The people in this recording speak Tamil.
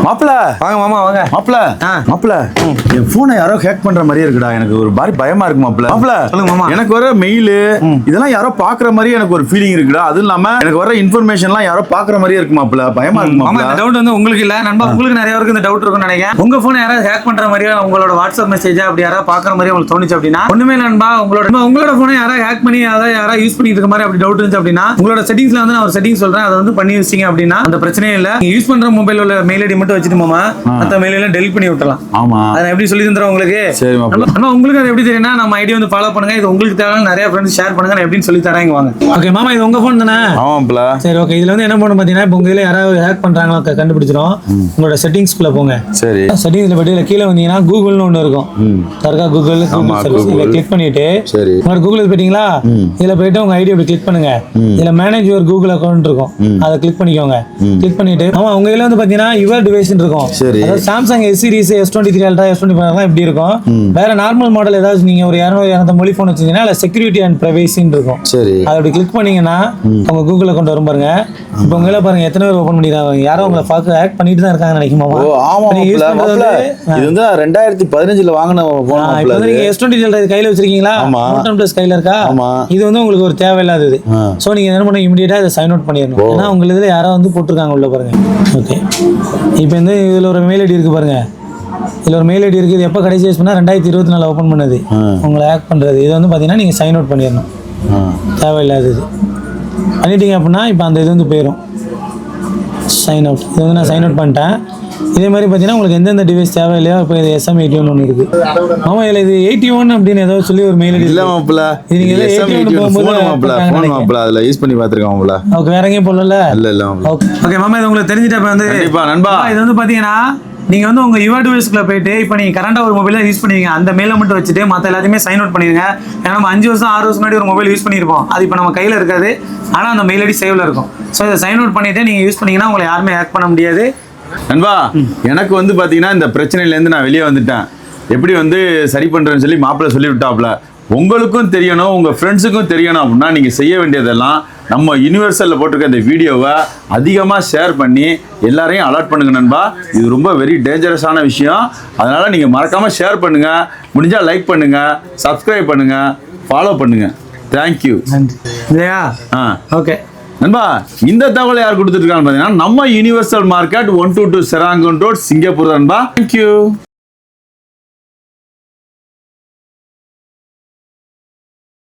மாப்பிள வாங்க மாமா வாங்க. மாப்பிள என் போனை யாரோ ஹேக் பண்ற மாதிரியே இருக்குடா. எனக்கு ஒரு மாதிரி பயமா இருக்கு மாப்பிள. சொல்லுங்க மாமா. எனக்கு வர மெயில் இதெல்லாம் யாரோ பாக்குற மாதிரி எனக்கு ஒரு ஃபீலிங் இருக்குடா. அது இல்லாம எனக்கு வர இன்ஃபர்மேஷன்லாம் யாரோ பாக்குற மாதிரியே இருக்கு மாப்பிள. பயமா இருக்கு மாமா. மாப்பிள. இந்த டவுட் வந்து உங்களுக்கு இல்ல நண்பா, உங்களுக்கு நிறைய பேருக்கு இந்த டவுட் இருக்கும்னு நினைக்கிறேன். உங்க போனை யாராவது ஹேக் பண்ற மாதிரியே உங்களோட வாட்ஸ்அப் மெசேஜ் அப்படி யாராவது பாக்குற மாதிரி உங்களுக்கு தோணுச்சு அப்படின்னா ஒண்ணுமே நண்பா, உங்களோட போனை யாராவது ஹேக் பண்ணி யாராவது யூஸ் பண்ணிட்டு இருக்க மாதிரி அப்படி டவுட் இருந்துச்சு அப்படின்னா உங்களோட செட்டிங்ஸ்ல வந்து நான் ஒரு செட்டிங் சொல்றேன், அதை வந்து பண்ணி வச்சீங்க அப்படின்னா அந்த பிரச்சனையே இல்ல. நீங்க யூஸ் பண்ற மொபைல் உள்ள மெயில் ஐடி மட்டும் வச்சுட்டு மாமா மத்த மெயில் எல்லாம் டெலிட் பண்ணி விட்டுறலாம். ஆமா, அதை எப்படி சொல்லி தந்துறோம் உங்களுக்கு. சரி மாப்பிள. ஆனா உங்களுக்கு அது எப்படி தெரியும்னா நம்ம ஐடி வந்து ஃபாலோ பண்ணுங்க, இது உங்களுக்கு தேவையான நிறைய ஃப்ரெண்ட்ஸ் ஷேர் பண்ணுங்க, நான் எப்படின்னு சொல்லி தரேன். வாங்க. ஓகே மாமா, இது உங்க போன் தானே? ஆமா மாப்பிள. சரி ஓகே. இதுல வந்து என்ன பண்ணணும் பாத்தீங்கன்னா, இப்போ உங்க இதுல யாராவது ஹேக் பண்றாங்களோ கண்டுபிடிச்சிரும். உங்களோட செட்டிங்ஸ்குள்ள போங்க. சரி. செட்டிங்ஸ்ல போய் கீழே வந்தீங்கன்னா கூகுள்னு ஒன்று இருக்கும். தர்கா கூகுள் சர்வீஸ் இதை கிளிக் பண்ணிட்டு உங்களோட கூகுள் போயிட்டீங்களா, இதுல போயிட்டு உங்க ஐடி அப்படி கிளிக் பண்ணுங்க. இதுல மேனேஜ் யுவர் கூகுள் அக்கௌண்ட் இருக்கும், அதை கிளிக் பண்ணிக்கோங்க. கிளிக் பண்ணிட்டு ஆமா உங்க இதுல வந்து பாத்தீங்கன்னா யுவர் டிவைஸ் இருக்கும். அதாவது Samsung S series S23 ultra S25 இப்படி இருக்கும். வேற நார்மல் மாடல் ஏதாவது நீங்க ஒரு 200 மொழி போன் வச்சீங்கன்னா அதுல செக்யூரிட்டி அண்ட் பிரைவசின்னு இருக்கும். அதை அப்படி கிளிக் பண்ணீங்கன்னா உங்க கூகுள் அக்கௌண்ட் வரும் பாருங்க. இப்போ உங்கள பாருங்க எத்தனை பேர் ஓபன் பண்ணிருக்காங்க, யாரோ உங்களை பார்க்க ஹேக் பண்ணிட்டு தான் இருக்காங்க நினைக்குமா? இது வந்து 2015ல வாங்கின போன். இப்போ நீங்க S23 கையில வச்சிருக்கீங்களா? நோட் பிளஸ் கையில இருக்கா? இது வந்து உங்களுக்கு ஒரு தேவையில்லாதது. சோ நீங்க என்ன பண்ண இமிடியேட்டா இதை சைன் அவுட் பண்ணிடணும். ஏன்னா உங்க இதுல யாரோ வந்து போட்டுருக்காங்க உள்ள பாருங்க. ஓகே, இப்போ வந்து இதுல ஒரு மெயில் ஐடி இருக்கு பாருங்க. இதுல ஒரு மெயில் ஐடி இருக்கு. இது எப்போ கடைசி யூஸ் பண்ணா 2024 ஓபன் பண்ணது. உங்களை ஹேக் பண்றது இது வந்து பாத்தீங்கன்னா நீங்க சைன் அவுட் பண்ணிடணும். தேவையில்லாதது பண்ணிட்டீங்க அப்படின்னா இப்போ அந்த இது வந்து போயிடும். சைன் அவுட் இது வந்து நான் சைன் அவுட் பண்ணிட்டேன். இதே மாதிரி பார்த்தீங்கன்னா உங்களுக்கு எந்தெந்த டிவைஸ் தேவையில்லையோ இப்போ இது SM81 ஒன்று இருக்குது. ஆமா, இல்லை இது 81 அப்படின்னு ஏதாவது சொல்லி ஒரு மெயில் ஐடி இல்ல மாப்பிள. இது நீங்க மாப்பிள அதுல யூஸ் பண்ணி பார்த்திருக்கோம் மாப்பிள. ஓகே, வேற எங்கேயும் போடல. இல்ல மாப்பிள. ஓகே மாமா, இது உங்களுக்கு தெரிஞ்சிட்ட வந்து கண்டிப்பா நண்பா. இது வந்து பாத்தீங்கன்னா நீங்க வந்து உங்க யுவர் டிவைஸ்க்குள்ள போயிட்டு இப்போ நீங்க கரண்டா ஒரு மொபைல் யூஸ் பண்ணுவீங்க, அந்த மெயிலை மட்டும் வச்சுட்டு மற்ற எல்லாத்தையுமே சைன் அவுட் பண்ணிருங்க. ஏன்னா நம்ம 5 வருஷம் 6 வருஷம் முன்னாடி ஒரு மொபைல் யூஸ் பண்ணியிருப்போம், அது இப்போ நம்ம கையில இருக்காது, ஆனா அந்த மெயில் ஐடி சேவ்ல இருக்கும். ஸோ இதை சைன் அவுட் பண்ணிட்டு நீங்க யூஸ் பண்ணீங்கன்னா உங்களை யாருமே ஹேக் பண்ண முடியாது. நண்பா, எனக்கு வந்து பாத்தீங்கன்னா இந்த பிரச்சனையிலேருந்து நான் வெளியே வந்துட்டேன். எப்படி வந்து சரி பண்றேன்னு சொல்லி மாப்பிள்ள சொல்லி விட்டாப்ல. உங்களுக்கும் தெரியணும், உங்க ஃப்ரெண்ட்ஸுக்கும் தெரியணும் அப்படின்னா நீங்க செய்ய வேண்டியதெல்லாம் நம்ம யுனிவர்சல்ல போட்டிருக்க இந்த வீடியோவை அதிகமாக ஷேர் பண்ணி எல்லாரையும் அலர்ட் பண்ணுங்க நண்பா. இது ரொம்ப வெரி டேஞ்சரஸான விஷயம். அதனால நீங்க மறக்காம ஷேர் பண்ணுங்க, முடிஞ்சா லைக் பண்ணுங்க, சப்ஸ்கிரைப் பண்ணுங்க, ஃபாலோ பண்ணுங்க. தேங்க்யூ. இல்லையா? ஓகே நண்பா, இந்த தகவலை யார் கொடுத்துருக்கான்னு பார்த்தீங்கன்னா நம்ம யுனிவர்சல் மார்க்கெட் 122 செராங்கன் ரோட், சிங்கப்பூர் நண்பா. தேங்க்யூ.